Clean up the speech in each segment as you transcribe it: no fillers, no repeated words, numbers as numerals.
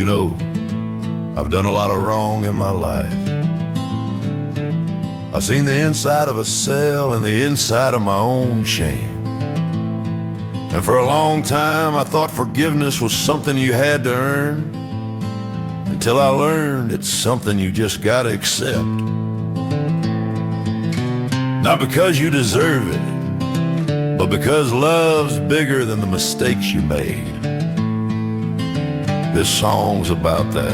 You know, I've done a lot of wrong in my life. I've seen the inside of a cell and the inside of my own shame. And for a long time I thought forgiveness was something you had to earn, until I learned it's something you just gotta accept. Not because you deserve it, but because love's bigger than the mistakes you made. This song's about that,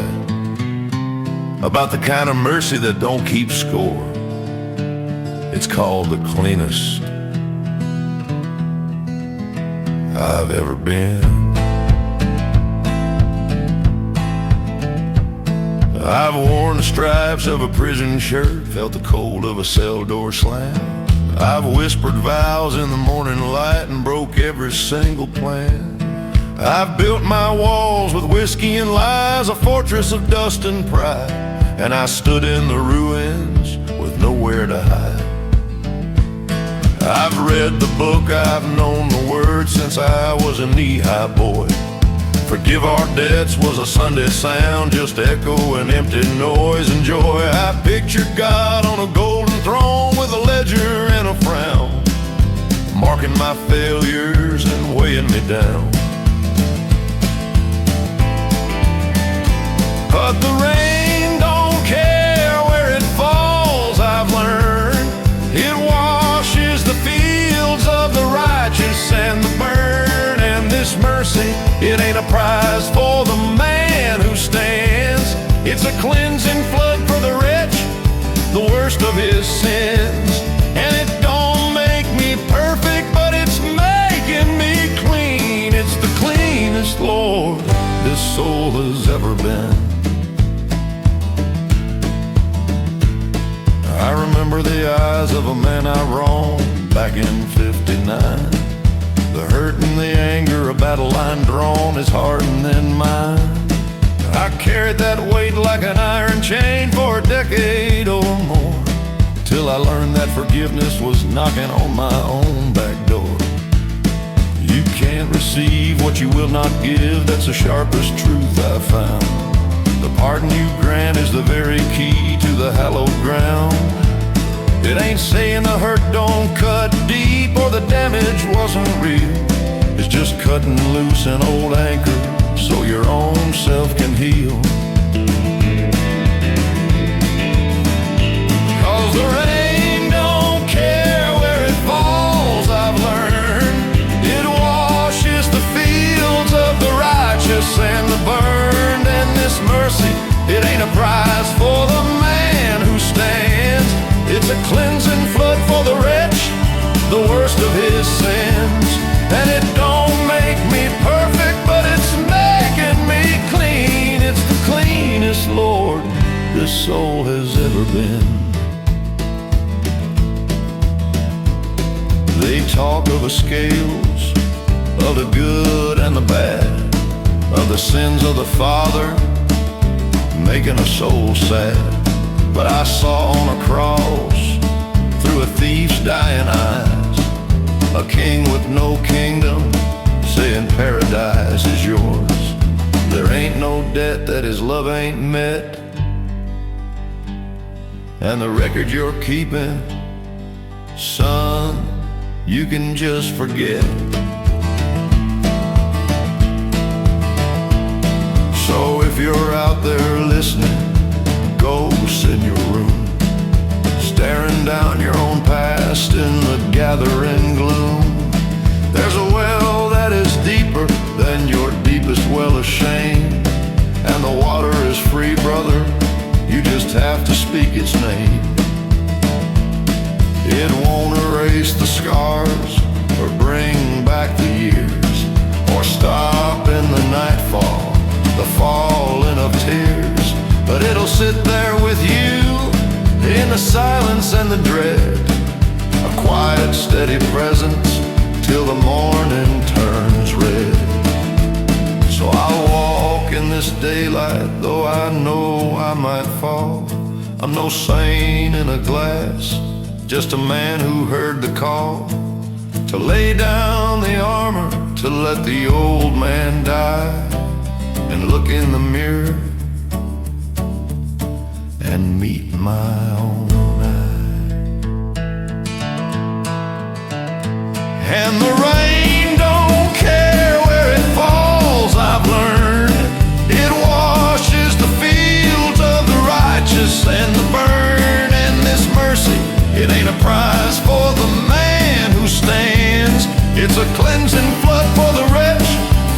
about the kind of mercy that don't keep score. It's called The Cleanest I've Ever Been. I've worn the stripes of a prison shirt, felt the cold of a cell door slam. I've whispered vows in the morning light and broke every single plan. I've built my walls with whiskey and lies, a fortress of dust and pride, and I stood in the ruins with nowhere to hide. I've read the book, I've known the words since I was a knee-high boy. Forgive our debts was a Sunday sound, just echo and empty noise and joy. I pictured God on a golden throne with a ledger and a frown, marking my failures and weighing me down. But the rain don't care where it falls, I've learned. It washes the fields of the righteous and the burn. And this mercy, it ain't a prize for the man who stands. It's a cleansing flood for the rich, the worst of his sins. And it don't make me perfect, but it's making me clean. It's the cleanest, Lord, this soul has ever been. I remember the eyes of a man I wronged back in '59. The hurt and the anger, a battle line drawn is hardened in mine. I carried that weight like an iron chain for a decade or more, till I learned that forgiveness was knocking on my own back door. You can't receive what you will not give, that's the sharpest truth I've found. The pardon you grant is the very key to the hallowed ground. It ain't saying the hurt don't cut deep or the damage wasn't real. It's just cutting loose an old anchor so your own self can heal. 'Cause the rain don't care where it falls, I've learned. It washes the fields of the righteous and the burned. And this mercy, it ain't a prize for the man who stands. It's a cleansing flood for the rich, the worst of his sins. And it don't make me perfect, but it's making me clean. It's the cleanest, Lord, this soul has ever been. They talk of the scales, of the good and the bad, of the sins of the father, making a soul sad. But I saw on a cross, through a thief's dying eyes, a king with no kingdom, saying paradise is yours. There ain't no debt that his love ain't met, and the record you're keeping, son, you can just forget. So if you're out there listening, go sit in your room, staring down your own past in the gathering gloom. There's a well that is deeper than your deepest well of shame, and the water is free, brother, you just have to speak its name. It won't erase the scars or bring back the years, or stop in the nightfall, the falling of tears. But it'll sit there with you in the silence and the dread, a quiet, steady presence till the morning turns red. So I'll walk in this daylight, though I know I might fall. I'm no saint in a glass, just a man who heard the call to lay down the armor, to let the old man die, and look in in the mirror and meet my own eye. And the rain don't care where it falls, I've learned. It washes the fields of the righteous and the burn. And this mercy, it ain't a prize for the man who stands. It's a cleansing flood for the wretch,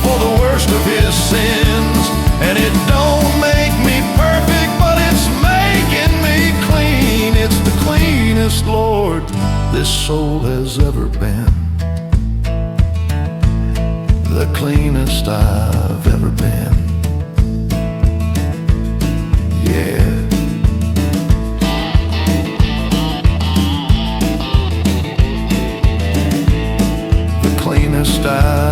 for the worst of his sins. And it don't make me perfect, but it's making me clean. It's the cleanest, Lord, this soul has ever been. The cleanest I've ever been. Yeah. The cleanest I've